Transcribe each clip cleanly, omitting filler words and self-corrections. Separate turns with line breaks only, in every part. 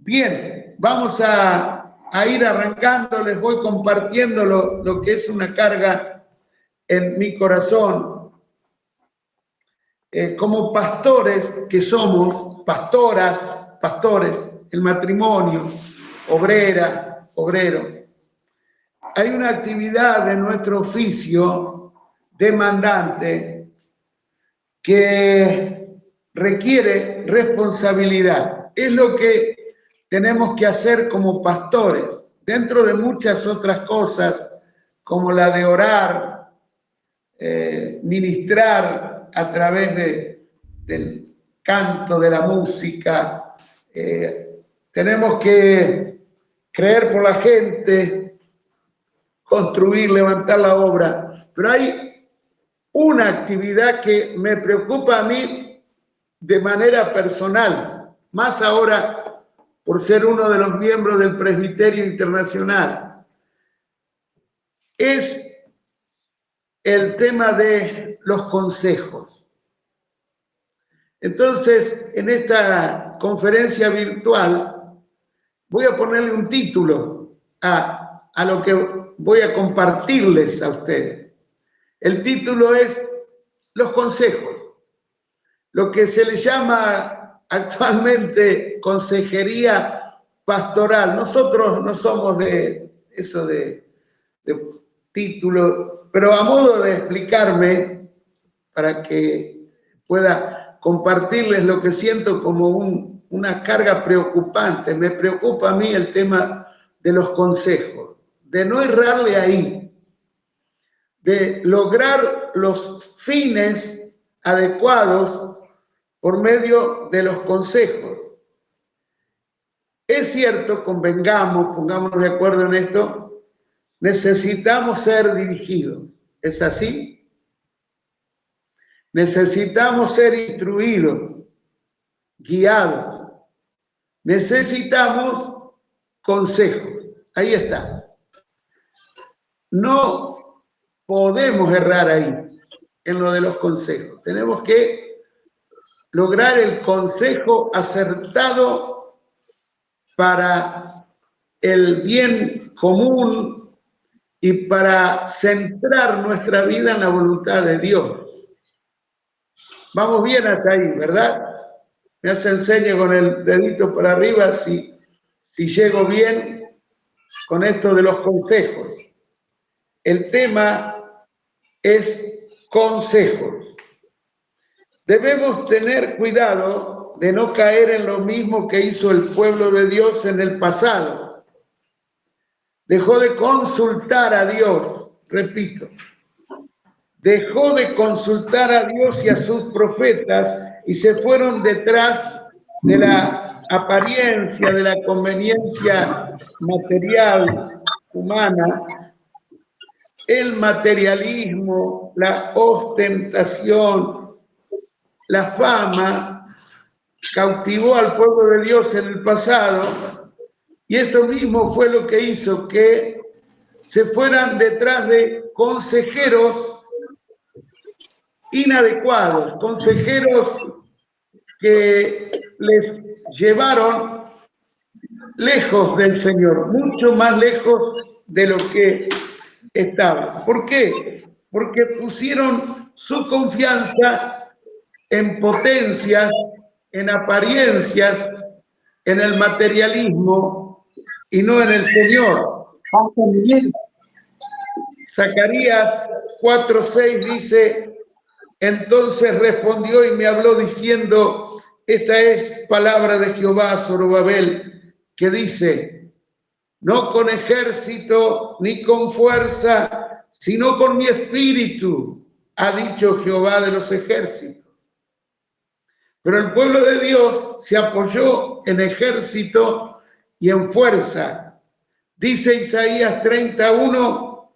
Bien, vamos a ir arrancando, les voy compartiendo lo que es una carga en mi corazón. Como pastores que somos, pastores, el matrimonio, obrero, hay una actividad de nuestro oficio demandante que requiere responsabilidad. Es lo que tenemos que hacer como pastores, dentro de muchas otras cosas, como la de orar, ministrar a través del canto, de la música. Tenemos que creer por la gente, construir, levantar la obra. Pero hay una actividad que me preocupa a mí de manera personal, más ahora por ser uno de los miembros del Presbiterio Internacional. Es el tema de los consejos. Entonces, en esta conferencia virtual, voy a ponerle un título a lo que voy a compartirles a ustedes. El título es Los consejos, lo que se le llama actualmente consejería pastoral. Nosotros no somos de eso de título, pero a modo de explicarme, para que pueda compartirles lo que siento como una carga preocupante. Me preocupa a mí el tema de los consejos, de no errarle ahí, de lograr los fines adecuados por medio de los consejos. Es cierto, convengamos, pongámonos de acuerdo en esto, necesitamos ser dirigidos. ¿Es así? Necesitamos ser instruidos, guiados. Necesitamos consejos. Ahí está. No podemos errar ahí, en lo de los consejos. Tenemos que lograr el consejo acertado para el bien común y para centrar nuestra vida en la voluntad de Dios. Vamos bien hasta ahí, ¿verdad? Me hace enseña con el dedito para arriba si llego bien con esto de los consejos. El tema es consejos. Debemos tener cuidado de no caer en lo mismo que hizo el pueblo de Dios en el pasado. Dejó de consultar a Dios, repito, dejó de consultar a Dios y a sus profetas y se fueron detrás de la apariencia, de la conveniencia material, humana, el materialismo, la ostentación, la fama, cautivó al pueblo de Dios en el pasado, y esto mismo fue lo que hizo que se fueran detrás de consejeros inadecuados, consejeros que les llevaron lejos del Señor, mucho más lejos de lo que estaban. ¿Por qué? Porque pusieron su confianza en potencias, en apariencias, en el materialismo y no en el Señor. Zacarías 4:6 dice: entonces respondió y me habló diciendo, esta es palabra de Jehová a Zorobabel, que dice, no con ejército ni con fuerza, sino con mi espíritu, ha dicho Jehová de los ejércitos. Pero el pueblo de Dios se apoyó en ejército y en fuerza. Dice Isaías 31,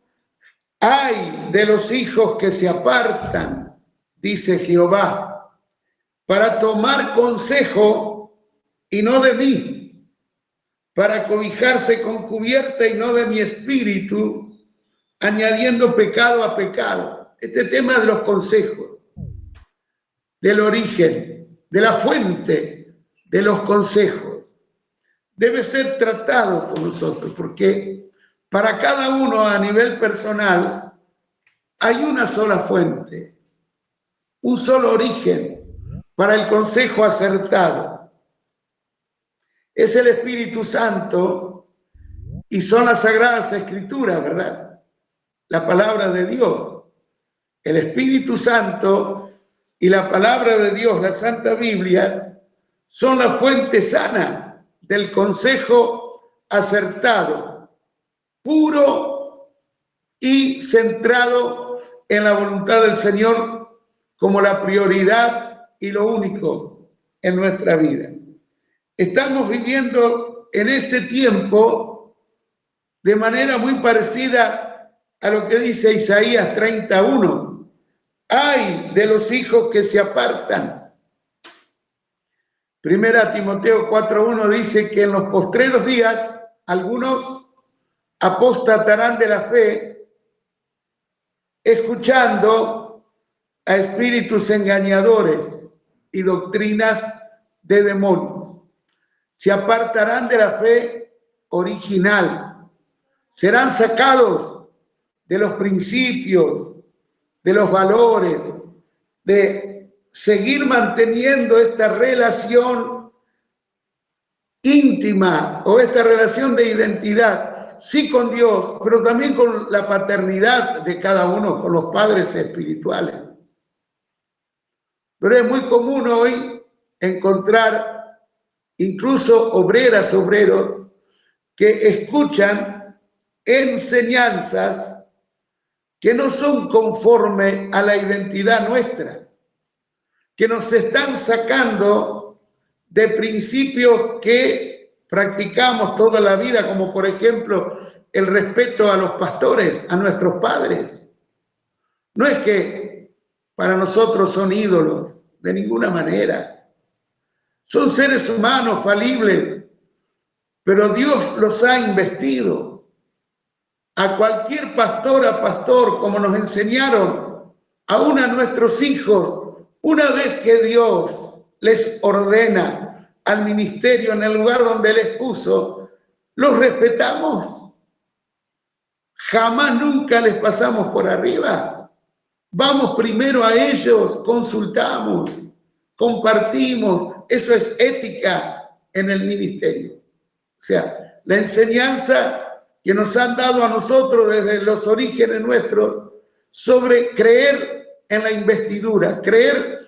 ay de los hijos que se apartan, dice Jehová, para tomar consejo y no de mí, para cobijarse con cubierta y no de mi espíritu, añadiendo pecado a pecado. Este tema de los consejos, del origen, de la fuente de los consejos. debe ser tratado por nosotros, porque para cada uno a nivel personal hay una sola fuente, un solo origen para el consejo acertado. Es el Espíritu Santo y son las Sagradas Escrituras, ¿verdad? La palabra de Dios. El Espíritu Santo y la palabra de Dios, la Santa Biblia, son la fuente sana del consejo acertado, puro y centrado en la voluntad del Señor como la prioridad y lo único en nuestra vida. Estamos viviendo en este tiempo de manera muy parecida a lo que dice Isaías 31. ¡Ay de los hijos que se apartan! Primera Timoteo 4:1 dice que en los postreros días algunos apostatarán de la fe, escuchando a espíritus engañadores y doctrinas de demonios. Se apartarán de la fe original, serán sacados de los principios, de los valores, de seguir manteniendo esta relación íntima o esta relación de identidad, sí con Dios, pero también con la paternidad de cada uno, con los padres espirituales. Pero es muy común hoy encontrar incluso obreras, obreros, que escuchan enseñanzas que no son conforme a la identidad nuestra, que nos están sacando de principios que practicamos toda la vida, como por ejemplo el respeto a los pastores, a nuestros padres. No es que para nosotros son ídolos, de ninguna manera. Son seres humanos falibles, pero Dios los ha investido. A cualquier pastor, como nos enseñaron, aún a nuestros hijos, una vez que Dios les ordena al ministerio en el lugar donde les puso, los respetamos. Jamás nunca les pasamos por arriba. Vamos primero a ellos, consultamos, compartimos. Eso es ética en el ministerio. O sea, la enseñanza que nos han dado a nosotros desde los orígenes nuestros sobre creer en la investidura, creer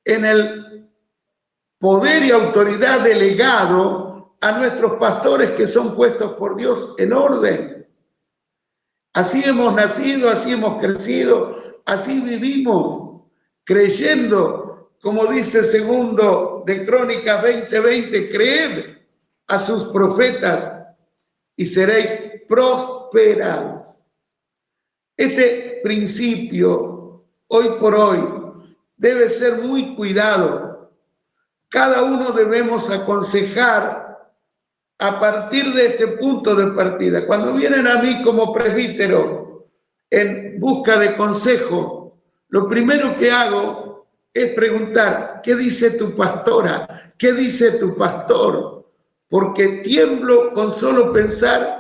en el poder y autoridad delegado a nuestros pastores que son puestos por Dios en orden. Así hemos nacido, así hemos crecido, así vivimos, creyendo, como dice segundo de Crónicas 20:20, creed a sus profetas y seréis prosperados. Este principio, hoy por hoy, debe ser muy cuidado. Cada uno debemos aconsejar a partir de este punto de partida. Cuando vienen a mí como presbítero en busca de consejo, lo primero que hago es preguntar, ¿qué dice tu pastora? ¿Qué dice tu pastor? Porque tiemblo con solo pensar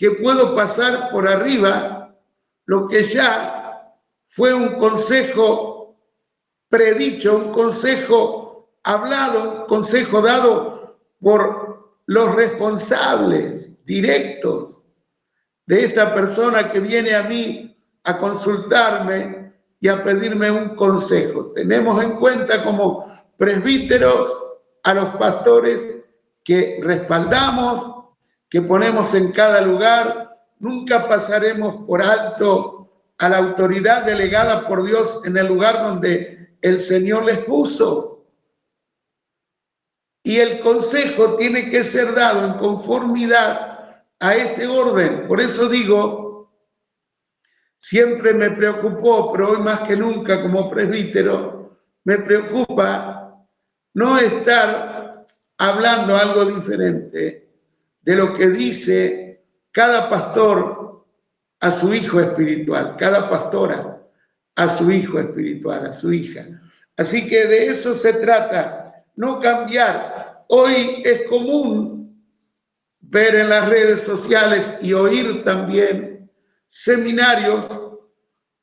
que puedo pasar por arriba lo que ya fue un consejo predicho, un consejo hablado, un consejo dado por los responsables directos de esta persona que viene a mí a consultarme y a pedirme un consejo. Tenemos en cuenta como presbíteros a los pastores que respaldamos, que ponemos en cada lugar. Nunca pasaremos por alto a la autoridad delegada por Dios en el lugar donde el Señor les puso. Y el consejo tiene que ser dado en conformidad a este orden. Por eso digo, siempre me preocupó, pero hoy más que nunca como presbítero, me preocupa no estar hablando algo diferente de lo que dice cada pastor a su hijo espiritual, cada pastora a su hijo espiritual, a su hija. Así que de eso se trata, no cambiar. Hoy es común ver en las redes sociales y oír también seminarios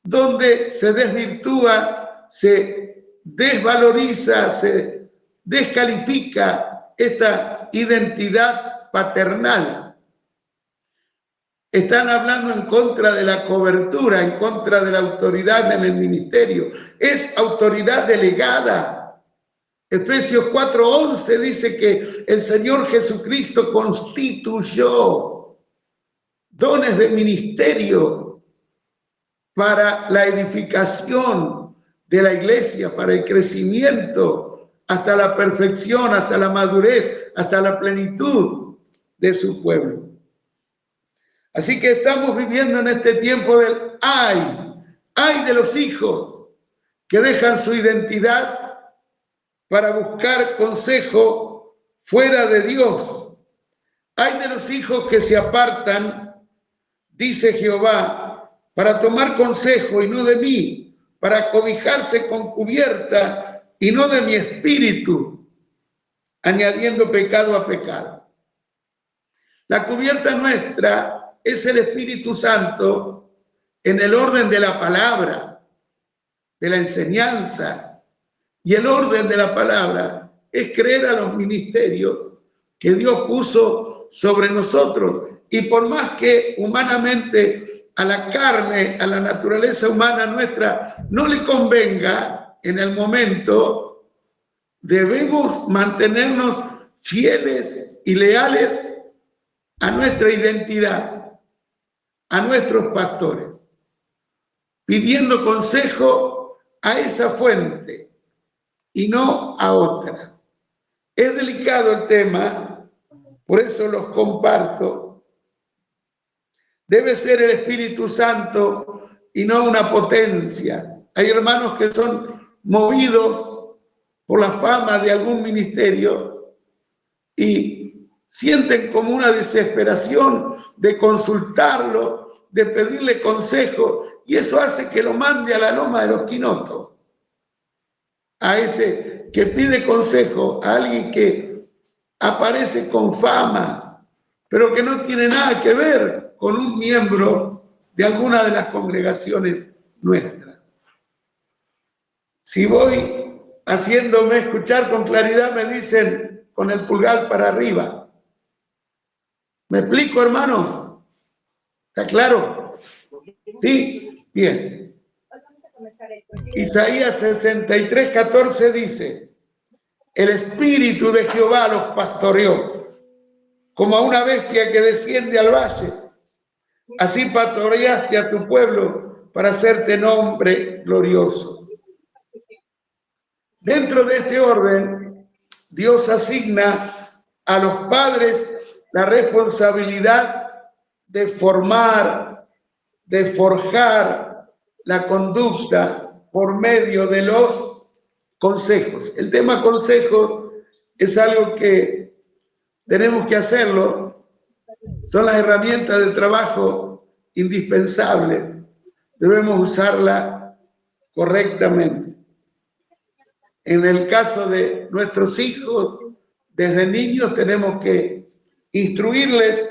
donde se desvirtúa, se desvaloriza, se descalifica esta identidad paternal. Están hablando en contra de la cobertura, en contra de la autoridad en el ministerio. Es autoridad delegada. Efesios 4:11 dice que el Señor Jesucristo constituyó dones de ministerio para la edificación de la iglesia, para el crecimiento hasta la perfección, hasta la madurez, hasta la plenitud de su pueblo. Así que estamos viviendo en este tiempo del ay de los hijos que dejan su identidad para buscar consejo fuera de Dios. Ay de los hijos que se apartan, dice Jehová, para tomar consejo y no de mí, para cobijarse con cubierta y no de mi espíritu, añadiendo pecado a pecado. La cubierta nuestra es el Espíritu Santo en el orden de la palabra, de la enseñanza. Y el orden de la palabra es creer a los ministerios que Dios puso sobre nosotros. Y por más que humanamente a la carne, a la naturaleza humana nuestra, no le convenga en el momento, debemos mantenernos fieles y leales a nuestra identidad, a nuestros pastores, pidiendo consejo a esa fuente y no a otra. Es delicado el tema, por eso los comparto. Debe ser el Espíritu Santo y no una potencia. Hay hermanos que son movidos por la fama de algún ministerio y sienten como una desesperación de consultarlo, de pedirle consejo, y eso hace que lo mande a la loma de los quinotos. A ese que pide consejo, a alguien que aparece con fama, pero que no tiene nada que ver con un miembro de alguna de las congregaciones nuestras. Si voy haciéndome escuchar con claridad, me dicen con el pulgar para arriba. ¿Me explico, hermanos? ¿Está claro? ¿Sí? Bien. Isaías 63:14 dice: el Espíritu de Jehová los pastoreó, como a una bestia que desciende al valle. Así pastoreaste a tu pueblo para hacerte nombre glorioso. Dentro de este orden, Dios asigna a los padres la responsabilidad de formar, de forjar la conducta por medio de los consejos. El tema consejos es algo que tenemos que hacerlo. Son las herramientas del trabajo indispensables. Debemos usarla correctamente. En el caso de nuestros hijos, desde niños tenemos que instruirles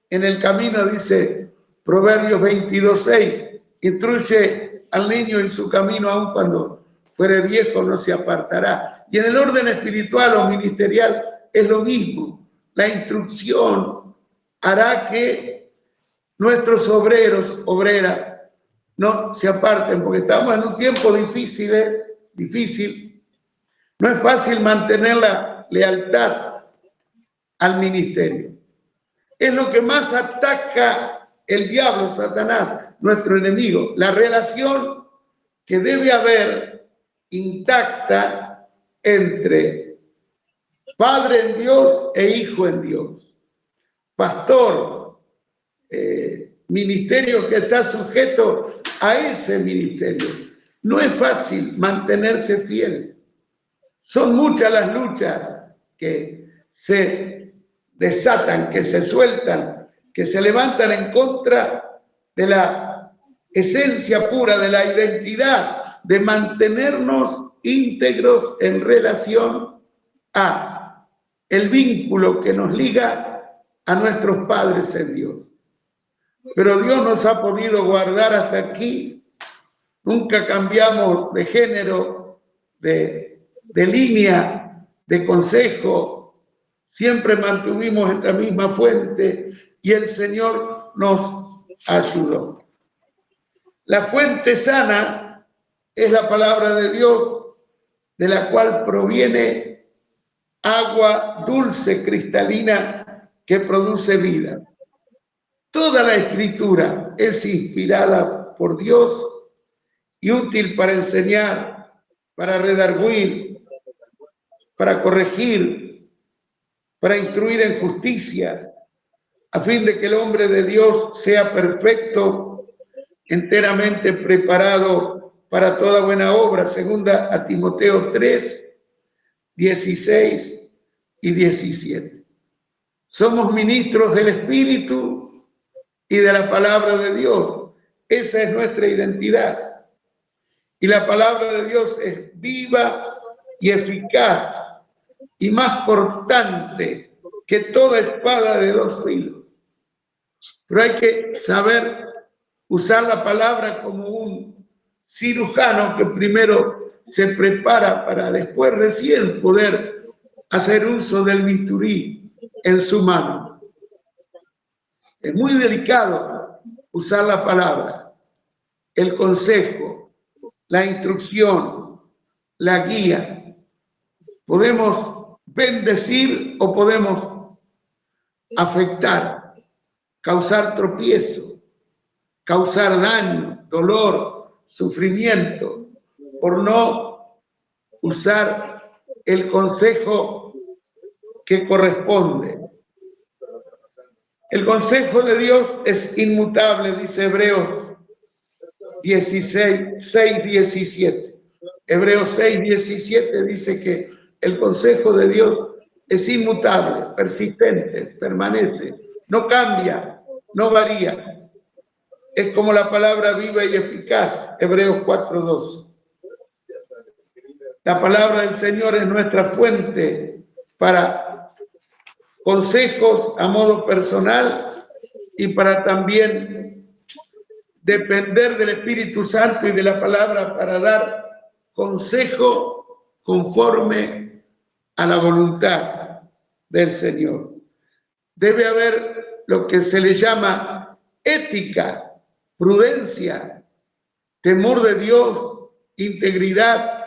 en el camino, dice Proverbios 22:6, instruye al niño en su camino, aun cuando fuere viejo no se apartará. Y en el orden espiritual o ministerial es lo mismo. La instrucción hará que nuestros obreros, obreras, no se aparten, porque estamos en un tiempo difícil. No es fácil mantener la lealtad al ministerio. Es lo que más ataca el diablo, Satanás, nuestro enemigo. La relación que debe haber intacta entre padre en Dios e hijo en Dios. Pastor, ministerio que está sujeto a ese ministerio. No es fácil mantenerse fiel. Son muchas las luchas que se desatan, que se sueltan, que se levantan en contra de la esencia pura, de la identidad, de mantenernos íntegros en relación a el vínculo que nos liga a nuestros padres en Dios. Pero Dios nos ha podido guardar hasta aquí. Nunca cambiamos de género, de línea, de consejo. Siempre mantuvimos esta misma fuente y el Señor nos ayudó. La fuente sana es la palabra de Dios, de la cual proviene agua dulce, cristalina, que produce vida. Toda la Escritura es inspirada por Dios y útil para enseñar, para redarguir, para corregir, para instruir en justicia, a fin de que el hombre de Dios sea perfecto, enteramente preparado para toda buena obra. Segunda a Timoteo 3, 16 y 17. Somos ministros del Espíritu y de la palabra de Dios. Esa es nuestra identidad. Y la palabra de Dios es viva y eficaz y más cortante que toda espada de dos filos. Pero hay que saber usar la palabra como un cirujano que primero se prepara para después recién poder hacer uso del bisturí en su mano. Es muy delicado usar la palabra, el consejo, la instrucción, la guía. Podemos bendecir o podemos afectar, causar tropiezo, causar daño, dolor, sufrimiento, por no usar el consejo que corresponde. El consejo de Dios es inmutable, dice Hebreos 6:17. Hebreos 6:17 dice que el consejo de Dios es inmutable, persistente, permanece, no cambia, no varía. Es como la palabra viva y eficaz, Hebreos 4:12. La palabra del Señor es nuestra fuente para consejos a modo personal y para también depender del Espíritu Santo y de la palabra para dar consejo conforme a la voluntad del Señor. Debe haber lo que se le llama ética, prudencia, temor de Dios, integridad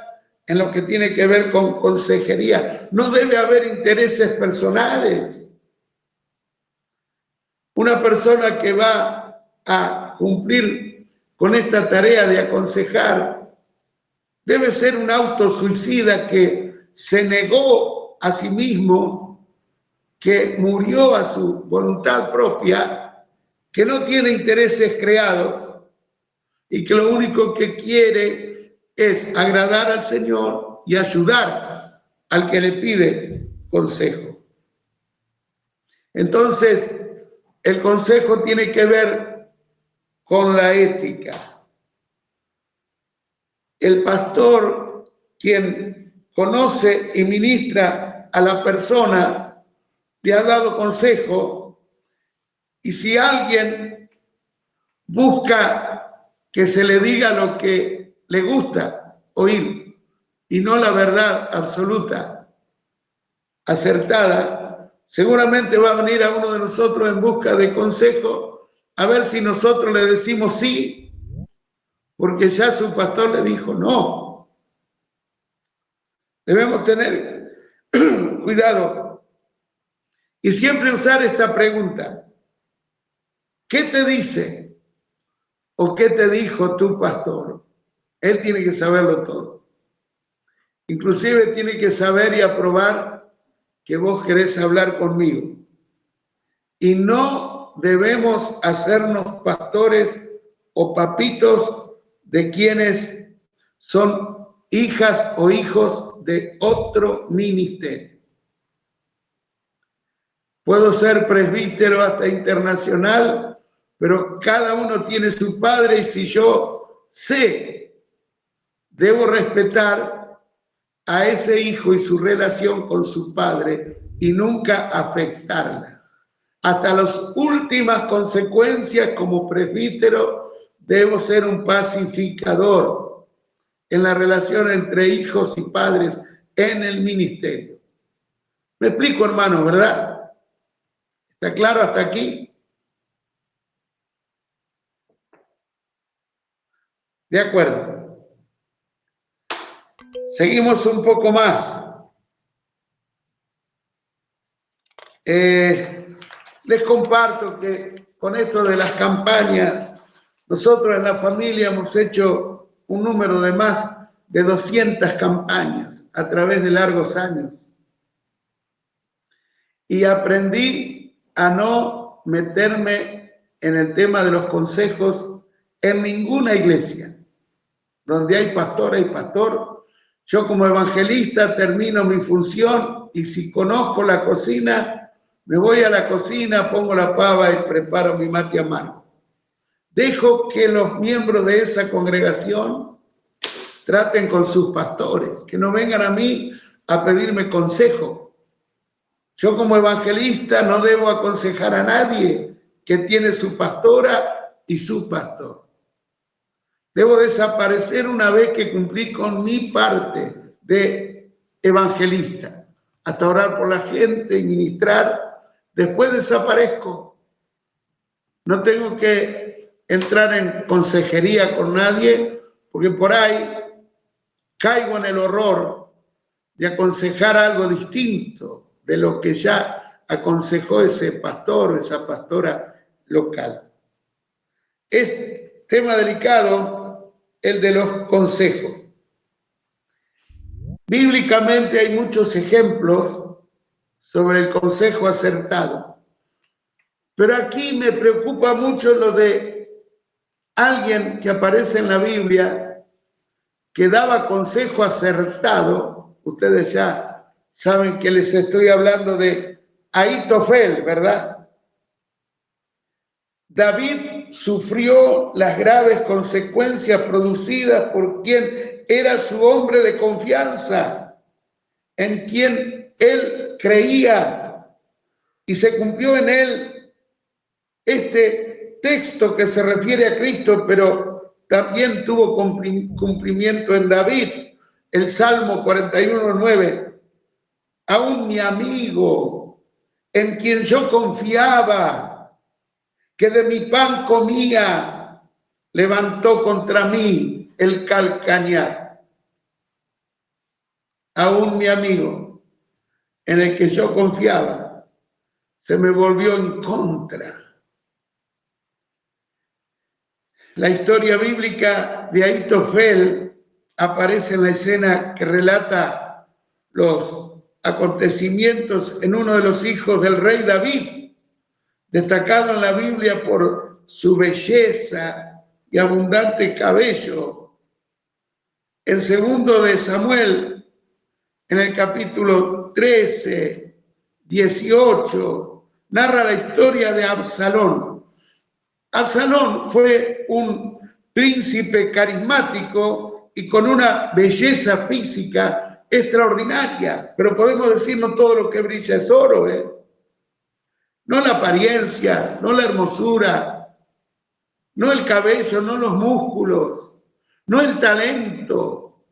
en lo que tiene que ver con consejería. No debe haber intereses personales. Una persona que va a cumplir con esta tarea de aconsejar debe ser un autosuicida que se negó a sí mismo, que murió a su voluntad propia, que no tiene intereses creados y que lo único que quiere es agradar al Señor y ayudar al que le pide consejo. Entonces, el consejo tiene que ver con la ética. El pastor, quien conoce y ministra a la persona, le ha dado consejo, y si alguien busca que se le diga lo que le gusta oír y no la verdad absoluta, acertada, seguramente va a venir a uno de nosotros en busca de consejo, a ver si nosotros le decimos sí, porque ya su pastor le dijo no. Debemos tener cuidado y siempre usar esta pregunta: ¿qué te dice o qué te dijo tu pastor? Él tiene que saberlo todo. Inclusive tiene que saber y aprobar que vos querés hablar conmigo. Y no debemos hacernos pastores o papitos de quienes son hijas o hijos de otro ministerio. Puedo ser presbítero hasta internacional, pero cada uno tiene su padre, y si yo sé, debo respetar a ese hijo y su relación con su padre y nunca afectarla. hasta las últimas consecuencias como presbítero, debo ser un pacificador en la relación entre hijos y padres en el ministerio. Me explico, hermano, ¿verdad? ¿Está claro hasta aquí? De acuerdo. Seguimos un poco más. Les comparto que con esto de las campañas, nosotros en la familia hemos hecho un número de más de 200 campañas a través de largos años. Y aprendí a no meterme en el tema de los consejos en ninguna iglesia. Donde hay pastor, hay pastor. Yo como evangelista termino mi función y si conozco la cocina, me voy a la cocina, pongo la pava y preparo mi mate amargo. Dejo que los miembros de esa congregación traten con sus pastores, que no vengan a mí a pedirme consejo. Yo como evangelista no debo aconsejar a nadie que tiene su pastora y su pastor. Debo desaparecer una vez que cumplí con mi parte de evangelista, hasta orar por la gente y ministrar. Después desaparezco. No tengo que entrar en consejería con nadie, porque por ahí caigo en el horror de aconsejar algo distinto de lo que ya aconsejó ese pastor o esa pastora local. Es tema delicado el de los consejos. Bíblicamente hay muchos ejemplos sobre el consejo acertado, pero aquí me preocupa mucho lo de alguien que aparece en la Biblia que daba consejo acertado. Ustedes ya saben que les estoy hablando de Ahitofel, ¿verdad? David sufrió las graves consecuencias producidas por quien era su hombre de confianza, en quien él creía, y se cumplió en él este texto que se refiere a Cristo, pero también tuvo cumplimiento en David, el Salmo 41:9. Aún mi amigo, en quien yo confiaba, que de mi pan comía, levantó contra mí el calcañar. Aún mi amigo, en el que yo confiaba, se me volvió en contra. La historia bíblica de Ahitofel aparece en la escena que relata los acontecimientos en uno de los hijos del rey David, destacado en la Biblia por su belleza y abundante cabello. En segundo de Samuel, en el capítulo 13, 18, narra la historia de Absalón. Absalón fue un príncipe carismático y con una belleza física extraordinaria, pero podemos decir no todo lo que brilla es oro, ¿eh? No la apariencia, no la hermosura, no el cabello, no los músculos, no el talento,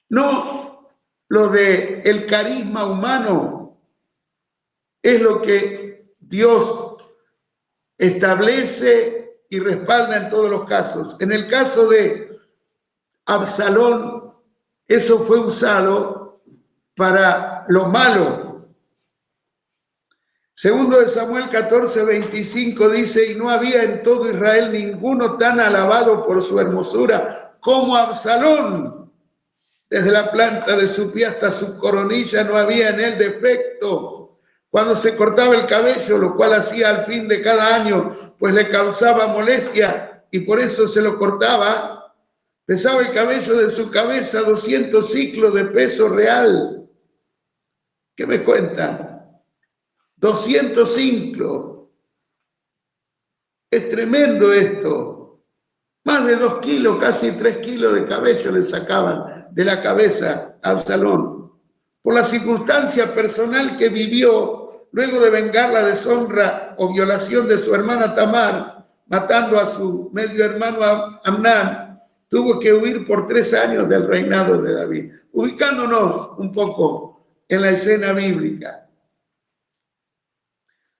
no lo de el carisma humano, es lo que Dios establece y respalda en todos los casos. En el caso de Absalón, eso fue usado para lo malo. Segundo de Samuel 14:25 dice, y no había en todo Israel ninguno tan alabado por su hermosura como Absalón. Desde la planta de su pie hasta su coronilla no había en él defecto. Cuando se cortaba el cabello, lo cual hacía al fin de cada año, pues le causaba molestia y por eso se lo cortaba, pesaba el cabello de su cabeza 200 ciclos de peso real. ¿Qué me cuentan? 205. Es tremendo esto. Más de 2 kilos, casi 3 kilos de cabello le sacaban de la cabeza a Absalón. Por la circunstancia personal que vivió, luego de vengar la deshonra o violación de su hermana Tamar, matando a su medio hermano Amnán, tuvo que huir por 3 años del reinado de David. Ubicándonos un poco en la escena bíblica.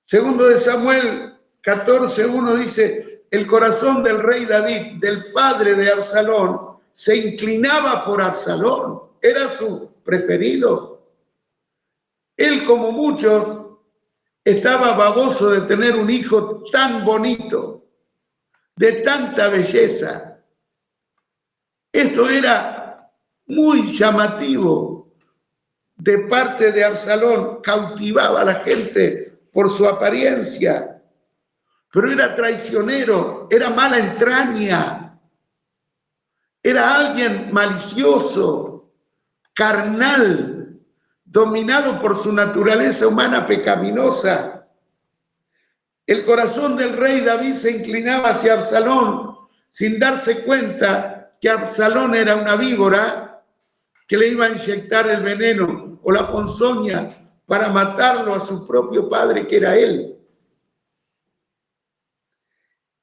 Segundo de Samuel 14:1 dice, el corazón del rey David, del padre de Absalón, se inclinaba por Absalón, era su preferido. Él, como muchos, estaba baboso de tener un hijo tan bonito, de tanta belleza. Esto era muy llamativo de parte de Absalón, cautivaba a la gente por su apariencia, pero era traicionero, era mala entraña, era alguien malicioso, carnal, dominado por su naturaleza humana pecaminosa. El corazón del rey David se inclinaba hacia Absalón sin darse cuenta que Absalón era una víbora que le iba a inyectar el veneno o la ponzoña para matarlo a su propio padre, que era él.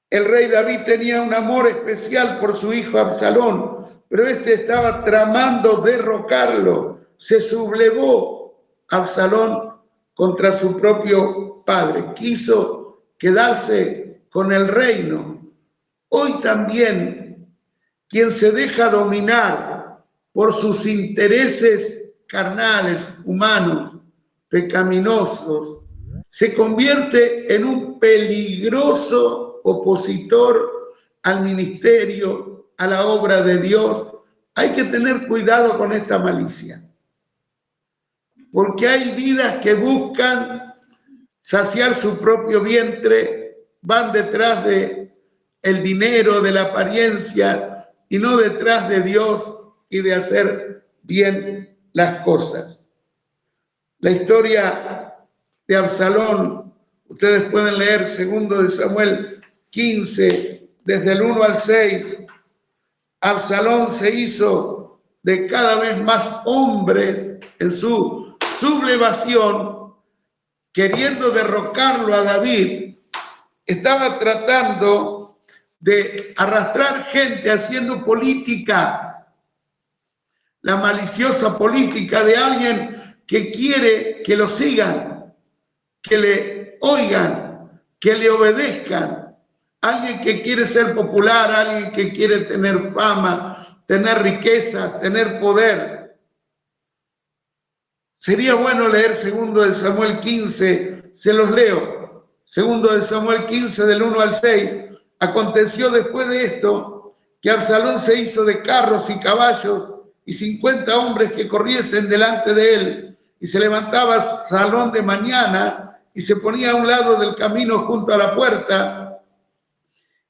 El rey David tenía un amor especial por su hijo Absalón, pero este estaba tramando derrocarlo. Se sublevó Absalón contra su propio padre. Quiso quedarse con el reino. Hoy también, quien se deja dominar por sus intereses carnales, humanos, pecaminosos, se convierte en un peligroso opositor al ministerio, a la obra de Dios. Hay que tener cuidado con esta malicia, porque hay vidas que buscan saciar su propio vientre, van detrás de el dinero, de la apariencia, y no detrás de Dios y de hacer bien las cosas. La historia de Absalón, ustedes pueden leer 2 de Samuel 15, desde el 1 al 6. Absalón se hizo de cada vez más hombres en su sublevación, queriendo derrocarlo a David. Estaba tratando de arrastrar gente haciendo política, la maliciosa política de alguien que quiere que lo sigan, que le oigan, que le obedezcan. Alguien que quiere ser popular, alguien que quiere tener fama, tener riquezas, tener poder. Sería bueno leer 2 de Samuel 15, se los leo. 2 de Samuel 15, del 1 al 6. Aconteció después de esto que Absalón se hizo de carros y caballos y 50 hombres que corriesen delante de él, y se levantaba Absalón de mañana y se ponía a un lado del camino junto a la puerta,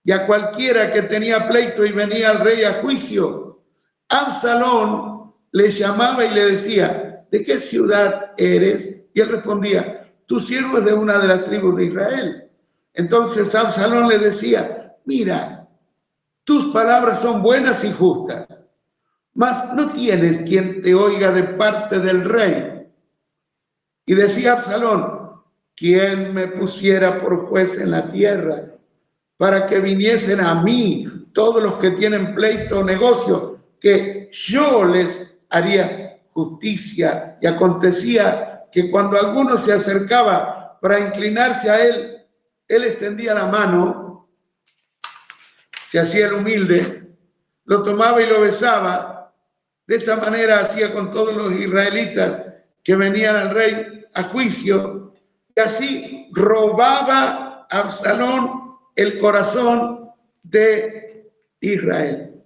y a cualquiera que tenía pleito y venía al rey a juicio, Absalón le llamaba y le decía, ¿de qué ciudad eres? Y él respondía, tu siervo es de una de las tribus de Israel. Entonces Absalón le decía, mira, tus palabras son buenas y justas, mas no tienes quien te oiga de parte del rey. Y decía Absalón, ¿quién me pusiera por juez en la tierra para que viniesen a mí todos los que tienen pleito o negocio, que yo les haría justicia? Y acontecía que cuando alguno se acercaba para inclinarse a él, él extendía la mano, se hacía el humilde, lo tomaba y lo besaba. De esta manera hacía con todos los israelitas que venían al rey a juicio, y así robaba a Absalón el corazón de Israel.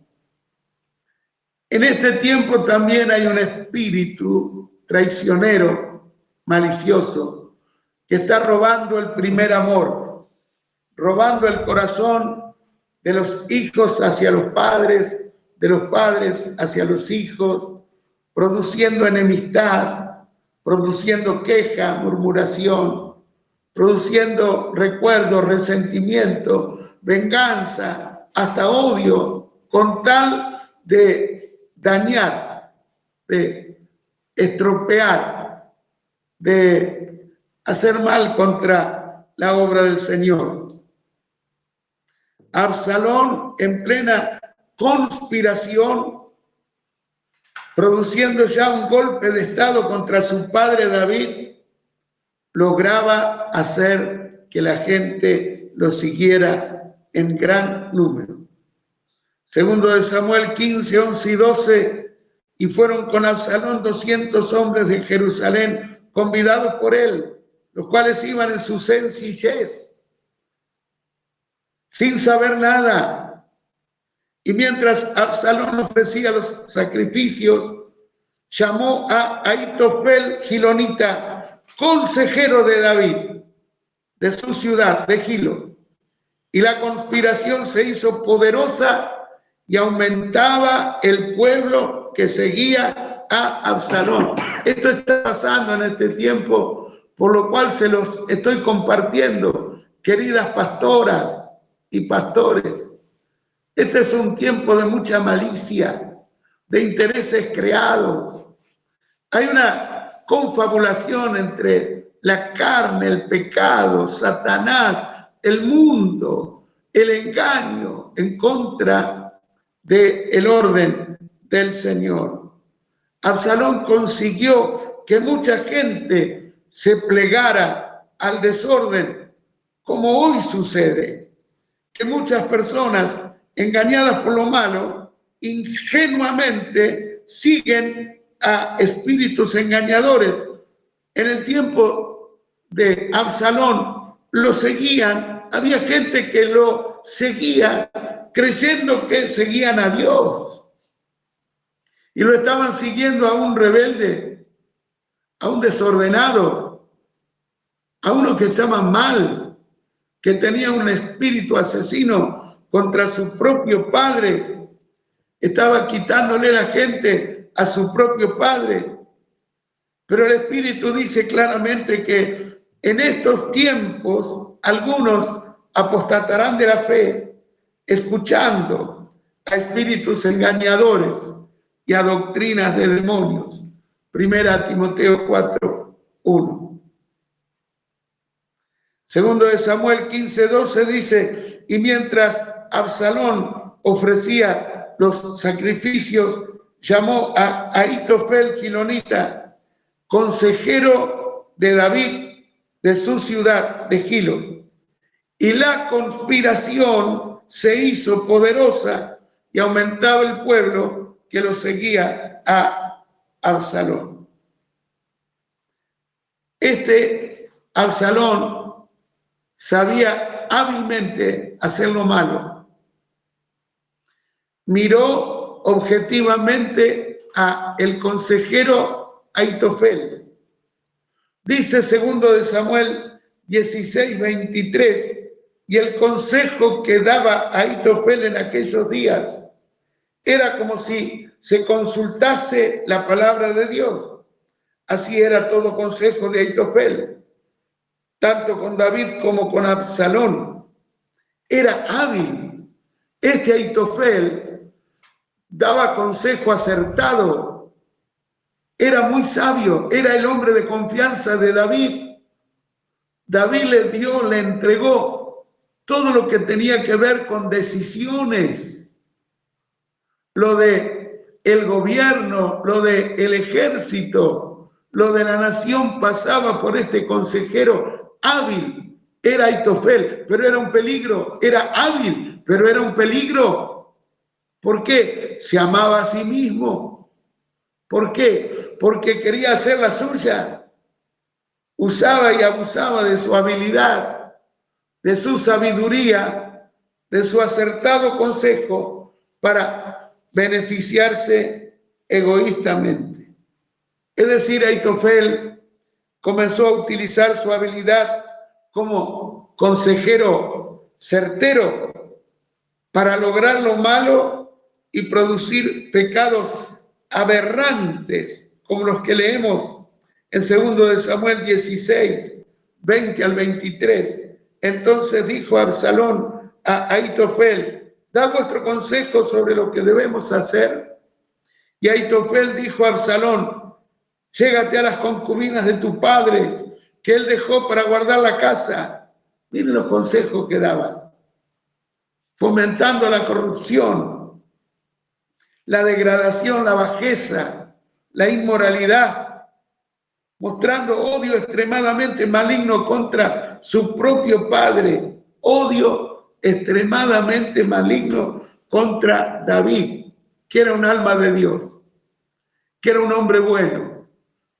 En este tiempo también hay un espíritu traicionero, malicioso, que está robando el primer amor, robando el corazón de los hijos hacia los padres, de los padres hacia los hijos, produciendo enemistad, produciendo queja, murmuración, produciendo recuerdos, resentimiento, venganza, hasta odio, con tal de dañar, de estropear, de hacer mal contra la obra del Señor. Absalón, en plena conspiración, produciendo ya un golpe de estado contra su padre David, lograba hacer que la gente lo siguiera en gran número. Segundo de Samuel 15, 11 y 12, y fueron con Absalón 200 hombres de Jerusalén, convidados por él, los cuales iban en su sencillez, sin saber nada. Y mientras Absalón ofrecía los sacrificios, llamó a Ahitofel Gilonita, consejero de David, de su ciudad, de Gilo. Y la conspiración se hizo poderosa y aumentaba el pueblo que seguía a Absalón. Esto está pasando en este tiempo, por lo cual se los estoy compartiendo, queridas pastoras y pastores. Este es un tiempo de mucha malicia, de intereses creados. Hay una confabulación entre la carne, el pecado, Satanás, el mundo, el engaño en contra del orden del Señor. Absalón consiguió que mucha gente se plegara al desorden, como hoy sucede, que muchas personas engañadas por lo malo, ingenuamente siguen a espíritus engañadores. En el tiempo de Absalón lo seguían, había gente que lo seguía creyendo que seguían a Dios y lo estaban siguiendo a un rebelde, a un desordenado, a uno que estaba mal, que tenía un espíritu asesino contra su propio padre, estaba quitándole la gente a su propio padre. Pero el Espíritu dice claramente que en estos tiempos algunos apostatarán de la fe, escuchando a espíritus engañadores y a doctrinas de demonios. Primera Timoteo 4, 1. Segundo de Samuel 15, 12 dice, y mientras Absalón ofrecía los sacrificios, llamó a Ahitofel Gilonita, consejero de David, de su ciudad de Gilo. Y la conspiración se hizo poderosa y aumentaba el pueblo que lo seguía a Absalón. Este Absalón sabía hábilmente hacer lo malo. Miró objetivamente a el consejero Ahitofel. Dice segundo de Samuel 16, 23, y el consejo que daba Ahitofel en aquellos días era como si se consultase la palabra de Dios. Así era todo consejo de Ahitofel, tanto con David como con Absalón. Era hábil. Este Ahitofel daba consejo acertado. Era muy sabio. Era el hombre de confianza de David. David le entregó todo lo que tenía que ver con decisiones. Lo de el gobierno, lo de el ejército, lo de la nación pasaba por este consejero hábil. Era Ahitofel, pero era un peligro. Era hábil, pero era un peligro. ¿Por qué? Se amaba a sí mismo. ¿Por qué? Porque quería hacer la suya. Usaba y abusaba de su habilidad, de su sabiduría, de su acertado consejo para beneficiarse egoístamente. Es decir, Ahitofel comenzó a utilizar su habilidad como consejero certero para lograr lo malo y producir pecados aberrantes como los que leemos en segundo de Samuel 16, 20 al 23. Entonces dijo Absalón a Ahitofel, da vuestro consejo sobre lo que debemos hacer. Y Ahitofel dijo a Absalón, llégate a las concubinas de tu padre, que él dejó para guardar la casa. Miren los consejos que daba. Fomentando la corrupción, la degradación, la bajeza, la inmoralidad, mostrando odio extremadamente maligno contra su propio padre, odio extremadamente maligno contra David, que era un alma de Dios, que era un hombre bueno,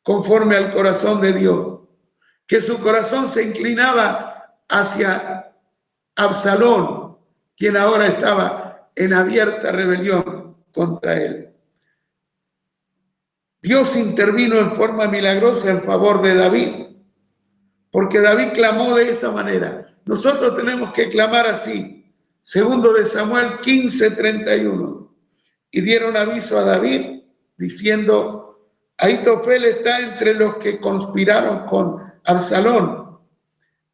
conforme al corazón de Dios, que su corazón se inclinaba hacia Absalón, quien ahora estaba en abierta rebelión contra él. Dios intervino en forma milagrosa en favor de David, porque David clamó de esta manera. Nosotros tenemos que clamar así. Segundo de Samuel 15:31. Y dieron aviso a David diciendo: Ahitofel está entre los que conspiraron con Absalón.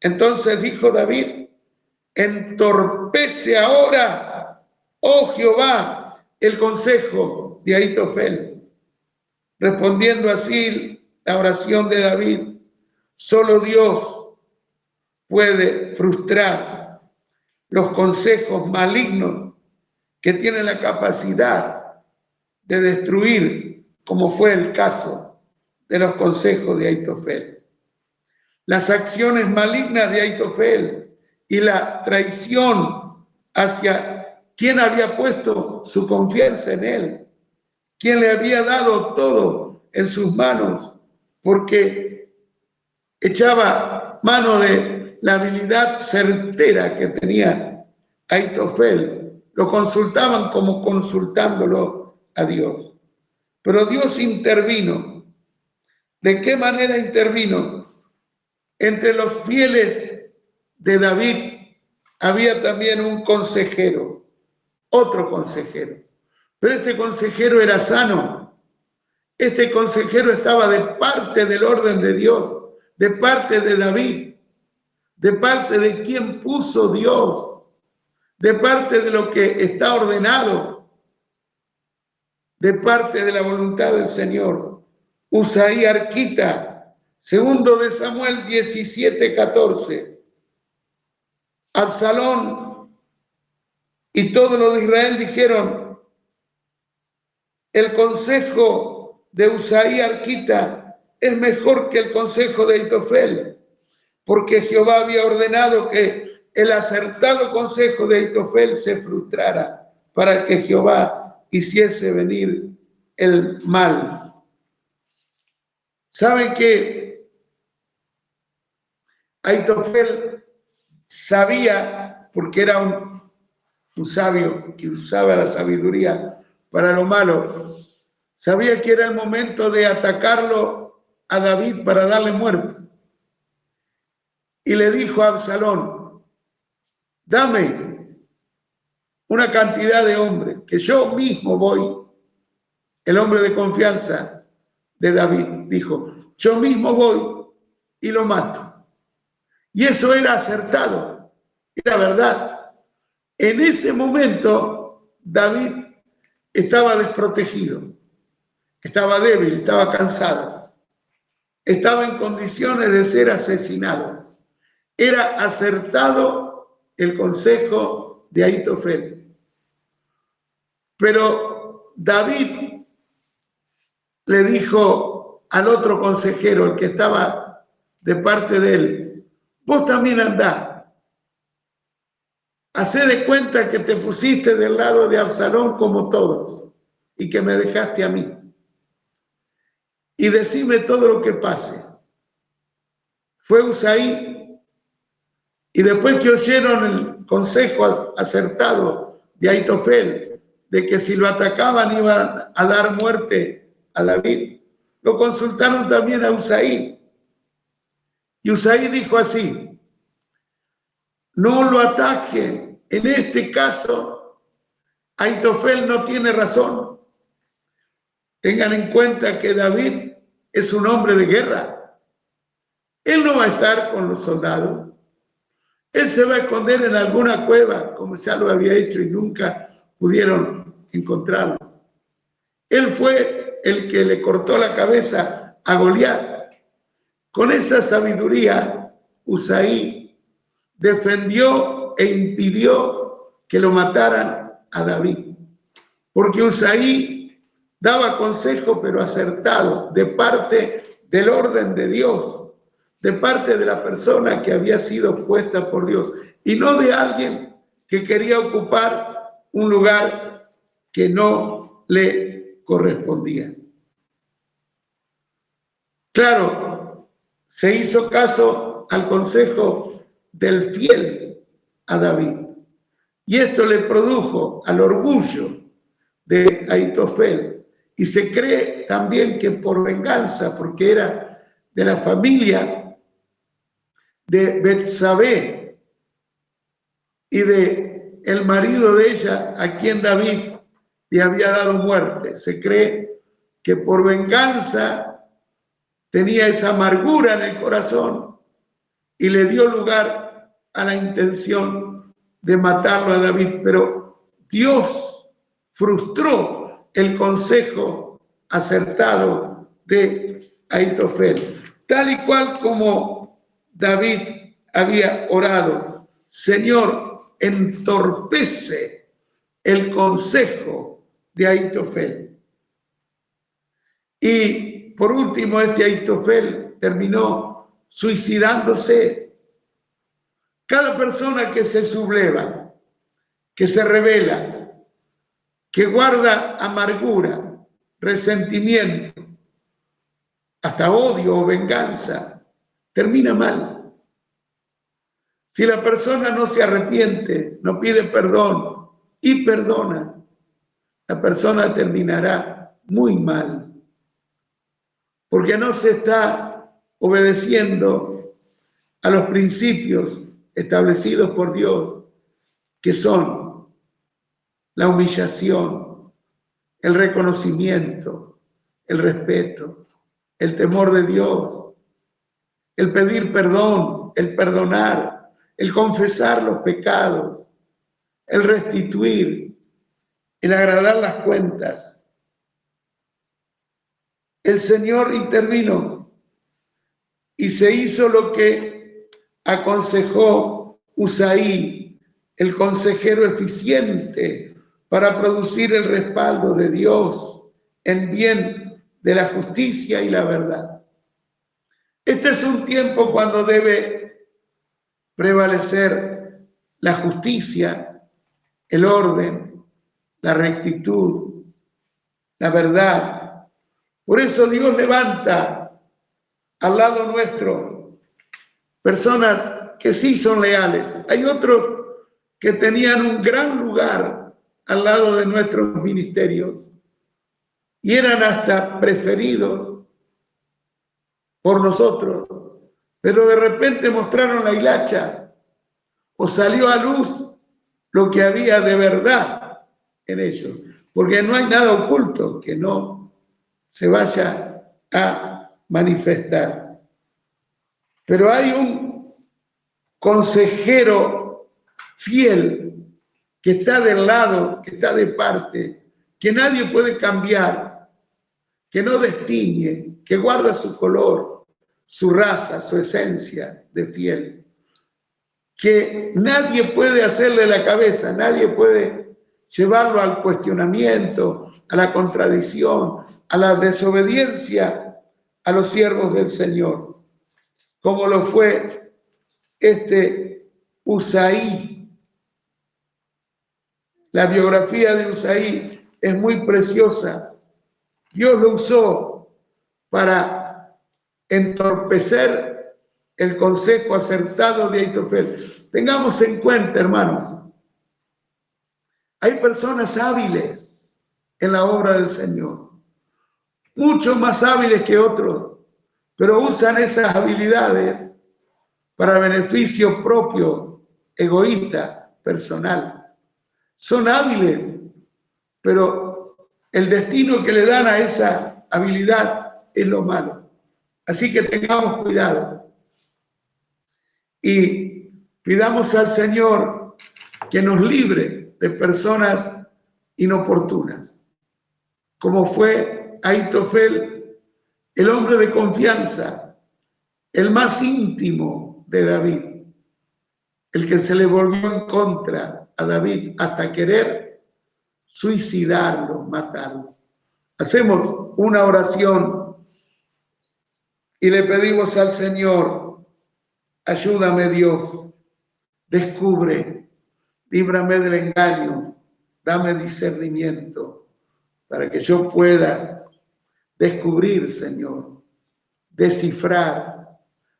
Entonces dijo David: entorpece ahora, oh Jehová, el consejo de Ahitofel. Respondiendo así la oración de David: solo Dios puede frustrar los consejos malignos que tienen la capacidad de destruir, como fue el caso de los consejos de Ahitofel. Las acciones malignas de Ahitofel y la traición hacia quien había puesto su confianza en él, quien le había dado todo en sus manos, porque echaba mano de la habilidad certera que tenía Ahitofel. Lo consultaban como consultándolo a Dios. Pero Dios intervino. ¿De qué manera intervino? Entre los fieles de David había también un consejero, otro consejero. Pero este consejero era sano. Este consejero estaba de parte del orden de Dios, de parte de David, de parte de quien puso Dios, de parte de lo que está ordenado, de parte de la voluntad del Señor. Usaí Arquita, segundo de Samuel 17:14. Absalón y todo lo de Israel dijeron: el consejo de Usaí Arquita es mejor que el consejo de Ahitofel, porque Jehová había ordenado que el acertado consejo de Ahitofel se frustrara para que Jehová hiciese venir el mal. ¿Saben que Ahitofel sabía, porque era un sabio que usaba la sabiduría para lo malo, sabía que era el momento de atacarlo a David para darle muerte? Y le dijo a Absalón: dame una cantidad de hombres, que yo mismo voy. El hombre de confianza de David dijo: yo mismo voy y lo mato. Y eso era acertado, era verdad. En ese momento David estaba desprotegido, estaba débil, estaba cansado, estaba en condiciones de ser asesinado. Era acertado el consejo de Ahitofel. Pero David le dijo al otro consejero, el que estaba de parte de él: vos también andá, hacé de cuenta que te pusiste del lado de Absalón como todos y que me dejaste a mí, y decime todo lo que pase. Fue Usaí, y después que oyeron el consejo acertado de Ahitofel, de que si lo atacaban iban a dar muerte a David, lo consultaron también a Usaí. Y Usaí dijo así: no lo ataquen, en este caso Ahitofel no tiene razón. Tengan en cuenta que David es un hombre de guerra. Él no va a estar con los soldados. Él se va a esconder en alguna cueva, como ya lo había hecho y nunca pudieron encontrarlo. Él fue el que le cortó la cabeza a Goliat. Con esa sabiduría, Usaí defendió e impidió que lo mataran a David. Porque Usaí daba consejo, pero acertado, de parte del orden de Dios, de parte de la persona que había sido puesta por Dios, y no de alguien que quería ocupar un lugar que no le correspondía. Claro, se hizo caso al consejo del fiel a David, y esto le produjo al orgullo de Ahitofel, y se cree también que por venganza, porque era de la familia de Betsabé y de el marido de ella, a quien David le había dado muerte. Se cree que por venganza tenía esa amargura en el corazón y le dio lugar a la intención de matarlo a David, pero Dios frustró el consejo acertado de Ahitofel, tal y cual como David había orado: Señor, entorpece el consejo de Ahitofel. Y por último, este Ahitofel terminó suicidándose. Cada persona que se subleva, que se revela, que guarda amargura, resentimiento, hasta odio o venganza, termina mal. Si la persona no se arrepiente, no pide perdón y perdona, la persona terminará muy mal, porque no se está obedeciendo a los principios establecidos por Dios, que son la humillación, el reconocimiento, el respeto, el temor de Dios, el pedir perdón, el perdonar, el confesar los pecados, el restituir, el agradar las cuentas. El Señor intervino y se hizo lo que aconsejó Usaí, el consejero eficiente para producir el respaldo de Dios en bien de la justicia y la verdad. Este es un tiempo cuando debe prevalecer la justicia, el orden, la rectitud, la verdad. Por eso Dios levanta al lado nuestro personas que sí son leales. Hay otros que tenían un gran lugar al lado de nuestros ministerios y eran hasta preferidos por nosotros, pero de repente mostraron la hilacha o salió a luz lo que había de verdad en ellos, porque no hay nada oculto que no se vaya a manifestar. Pero hay un consejero fiel que está del lado, que está de parte, que nadie puede cambiar, que no destiñe, que guarda su color, su raza, su esencia de fiel, que nadie puede hacerle la cabeza, nadie puede llevarlo al cuestionamiento, a la contradicción, a la desobediencia a los siervos del Señor, como lo fue este Usaí. La biografía de Usaí es muy preciosa. Dios lo usó para entorpecer el consejo acertado de Ahitofel. Tengamos en cuenta, hermanos, hay personas hábiles en la obra del Señor, mucho más hábiles que otros, pero usan esas habilidades para beneficio propio, egoísta, personal. Son hábiles, pero el destino que le dan a esa habilidad es lo malo. Así que tengamos cuidado y pidamos al Señor que nos libre de personas inoportunas, como fue Ahitofel, el hombre de confianza, el más íntimo de David, el que se le volvió en contra a David hasta querer suicidarlo, matarlo. Hacemos una oración y le pedimos al Señor, ayúdame Dios, descubre, líbrame del engaño, dame discernimiento para que yo pueda descubrir, Señor, descifrar,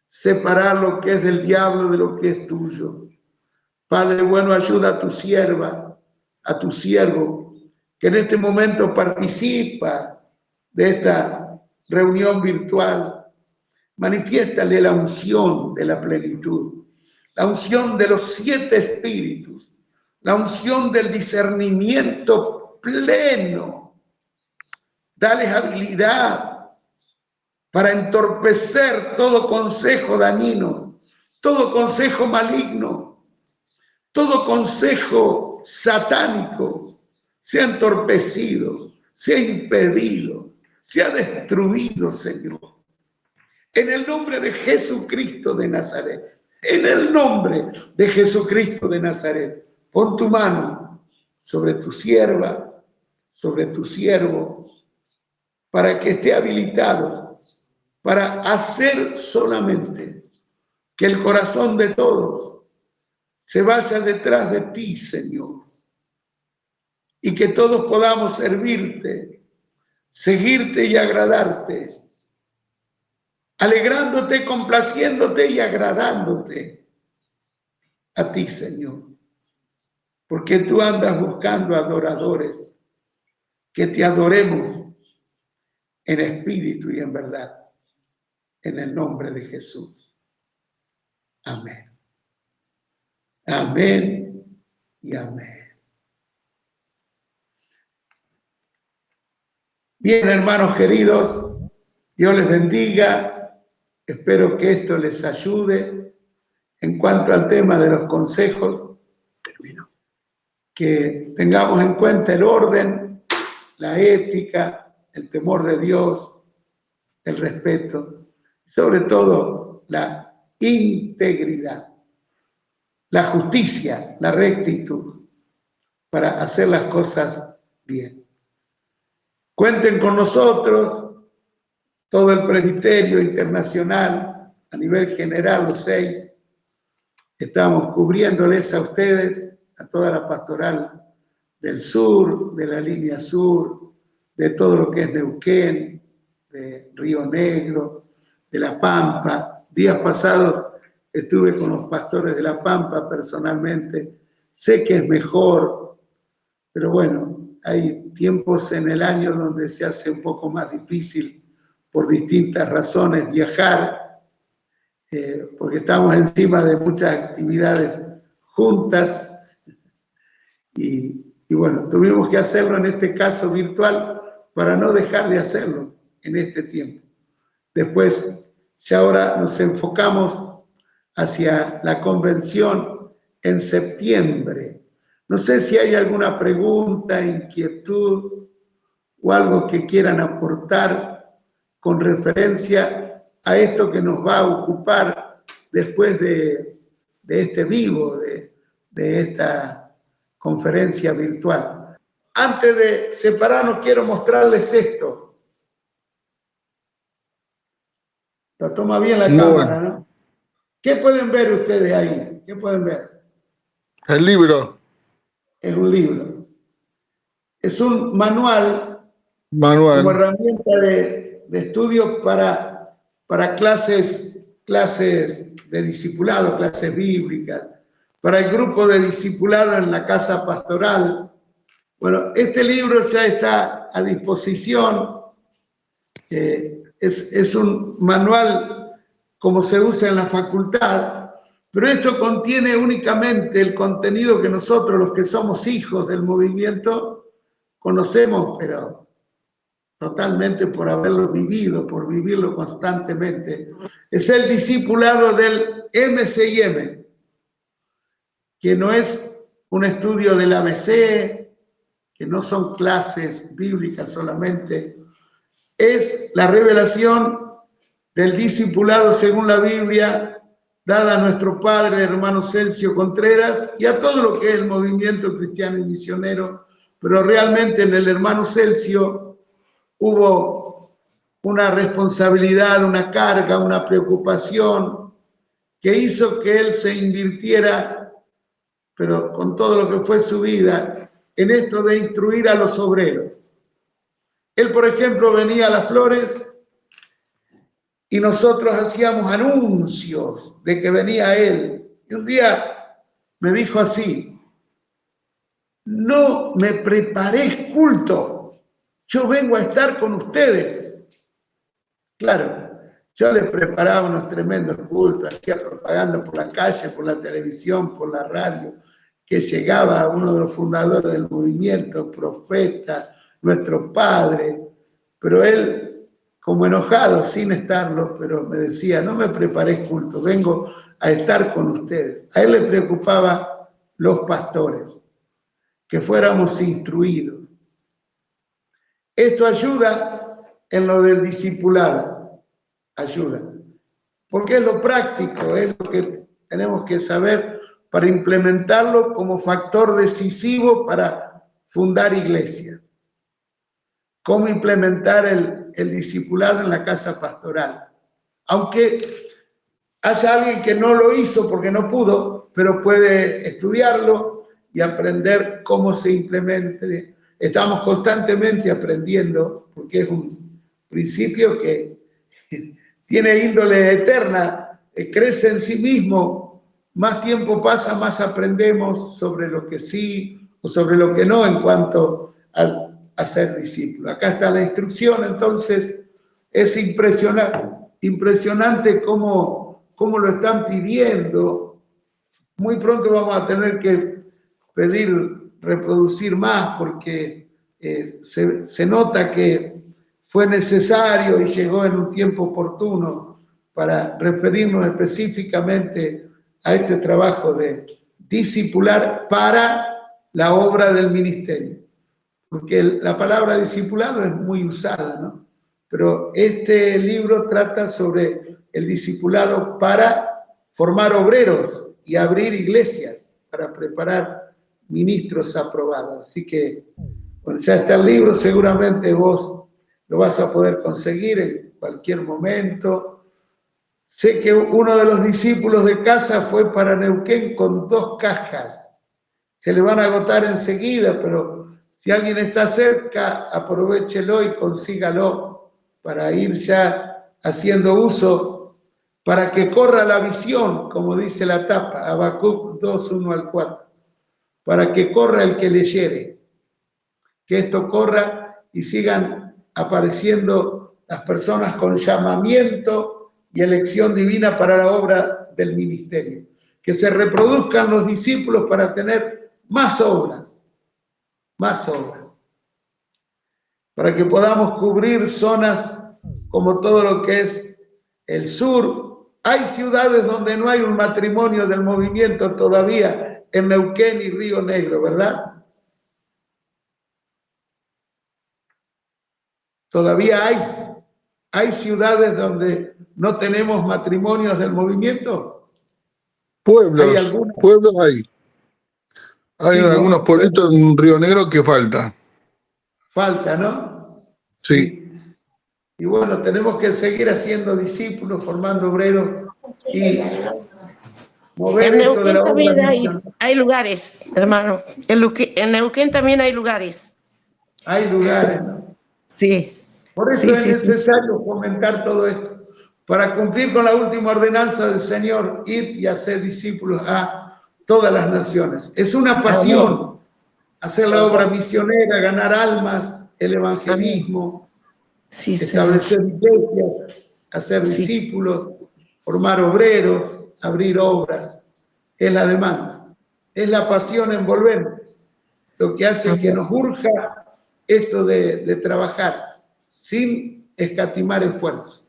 separar lo que es del diablo de lo que es tuyo. Padre bueno, ayuda a tu sierva, a tu siervo, que en este momento participa de esta reunión virtual. Manifiéstale la unción de la plenitud, la unción de los 7 espíritus, la unción del discernimiento pleno. Dales habilidad para entorpecer todo consejo dañino, todo consejo maligno, todo consejo satánico. Sea entorpecido, sea impedido, sea destruido, Señor. En el nombre de Jesucristo de Nazaret, en el nombre de Jesucristo de Nazaret, pon tu mano sobre tu sierva, sobre tu siervo, para que esté habilitado para hacer solamente que el corazón de todos se vaya detrás de ti, Señor, y que todos podamos servirte, seguirte y agradarte, alegrándote, complaciéndote y agradándote a ti, Señor, porque tú andas buscando adoradores, que te adoremos en espíritu y en verdad, en el nombre de Jesús. Amén. Amén y amén. Bien, hermanos queridos, Dios les bendiga. Espero que esto les ayude en cuanto al tema de los consejos. Que tengamos en cuenta el orden, la ética, el temor de Dios, el respeto, sobre todo la integridad, la justicia, la rectitud, para hacer las cosas bien. Cuenten con nosotros, todo el presbiterio internacional, a nivel general, los 6, estamos cubriéndoles a ustedes, a toda la pastoral del sur, de la línea sur, de todo lo que es Neuquén, de Río Negro, de La Pampa. Días pasados estuve con los pastores de La Pampa personalmente. Sé que es mejor, pero bueno, hay tiempos en el año donde se hace un poco más difícil por distintas razones viajar, porque estamos encima de muchas actividades juntas y bueno, tuvimos que hacerlo en este caso virtual para no dejar de hacerlo en este tiempo. Después, ya ahora nos enfocamos hacia la convención en septiembre. No sé si hay alguna pregunta, inquietud o algo que quieran aportar con referencia a esto que nos va a ocupar después de este vivo, de esta conferencia virtual. Antes de separarnos, quiero mostrarles esto. Lo toma bien la cámara, ¿no? ¿Qué pueden ver ustedes ahí? ¿Qué pueden ver?
El libro.
Es un libro. Es un manual como
Manual.
herramienta de estudio para clases de discipulado, clases bíblicas, para el grupo de discipulado en la casa pastoral. Bueno, este libro ya está a disposición. Es un manual como se usa en la facultad, pero esto contiene únicamente el contenido que nosotros, los que somos hijos del movimiento, conocemos, pero totalmente por haberlo vivido, por vivirlo constantemente. Es el discipulado del MCIM, que no es un estudio del ABC, que no son clases bíblicas solamente, es la revelación del discipulado según la Biblia, dada a nuestro padre, el hermano Celcio Contreras, y a todo lo que es el movimiento cristiano y misionero, pero realmente en el hermano Celcio hubo una responsabilidad, una carga, una preocupación que hizo que él se invirtiera, pero con todo lo que fue su vida, en esto de instruir a los obreros. Él, por ejemplo, venía a Las Flores y nosotros hacíamos anuncios de que venía él. Y un día me dijo así: no me preparé culto, yo vengo a estar con ustedes. Claro, yo les preparaba unos tremendos cultos, hacía propaganda por la calle, por la televisión, por la radio, que llegaba uno de los fundadores del movimiento, profeta, nuestro padre, pero él, como enojado, sin estarlo, pero me decía: no me preparé culto, vengo a estar con ustedes. A él le preocupaba los pastores, que fuéramos instruidos. Esto ayuda en lo del discipulado, ayuda, porque es lo práctico, es lo que tenemos que saber para implementarlo como factor decisivo para fundar iglesias. Cómo implementar el discipulado en la casa pastoral. Aunque haya alguien que no lo hizo porque no pudo, pero puede estudiarlo y aprender cómo se implemente. Estamos constantemente aprendiendo, porque es un principio que tiene índole eterna, crece en sí mismo. Más tiempo pasa, más aprendemos sobre lo que sí o sobre lo que no en cuanto a ser discípulo. Acá está la instrucción, entonces es impresionante cómo lo están pidiendo. Muy pronto vamos a tener que pedir reproducir más porque se nota que fue necesario y llegó en un tiempo oportuno para referirnos específicamente a este trabajo de discipular para la obra del ministerio. Porque la palabra discipulado es muy usada, ¿no? Pero este libro trata sobre el discipulado para formar obreros y abrir iglesias, para preparar ministros aprobados. Así que, bueno, ya está el libro, seguramente vos lo vas a poder conseguir en cualquier momento. Sé que uno de los discípulos de casa fue para Neuquén con 2 cajas. Se le van a agotar enseguida, pero si alguien está cerca, aprovéchelo y consígalo para ir ya haciendo uso, para que corra la visión, como dice la tapa, Habacuc 2, 1 al 4, para que corra el que leyere, que esto corra y sigan apareciendo las personas con llamamiento y elección divina para la obra del ministerio. Que se reproduzcan los discípulos para tener más obras, para que podamos cubrir zonas como todo lo que es el sur. Hay ciudades donde no hay un matrimonio del movimiento todavía, en Neuquén y Río Negro, ¿verdad? Todavía hay ciudades donde no tenemos matrimonios del movimiento. ¿Hay algunas?
Pueblos hay. Hay
Sí,
algunos
¿no?
pueblitos en Río Negro que falta.
Falta, ¿no?
Sí.
Y bueno, tenemos que seguir haciendo discípulos, formando obreros y mover
En
esto de
Neuquén
la obra
también hay lugares, hermano. En Neuquén también hay lugares.
Hay lugares, ¿no?
Sí.
Por eso
Sí,
es
sí, sí.
necesario fomentar todo esto, para cumplir con la última ordenanza del Señor: ir y hacer discípulos a todas las naciones. Es una
Amén.
pasión hacer la obra misionera, ganar almas, el
Amén.
evangelismo,
Sí, Señor.
establecer iglesias, hacer
Sí.
discípulos, formar obreros, abrir obras. Es la demanda, es la pasión envolvente, lo que hace que
Amén.
nos urja esto de trabajar sin escatimar esfuerzo.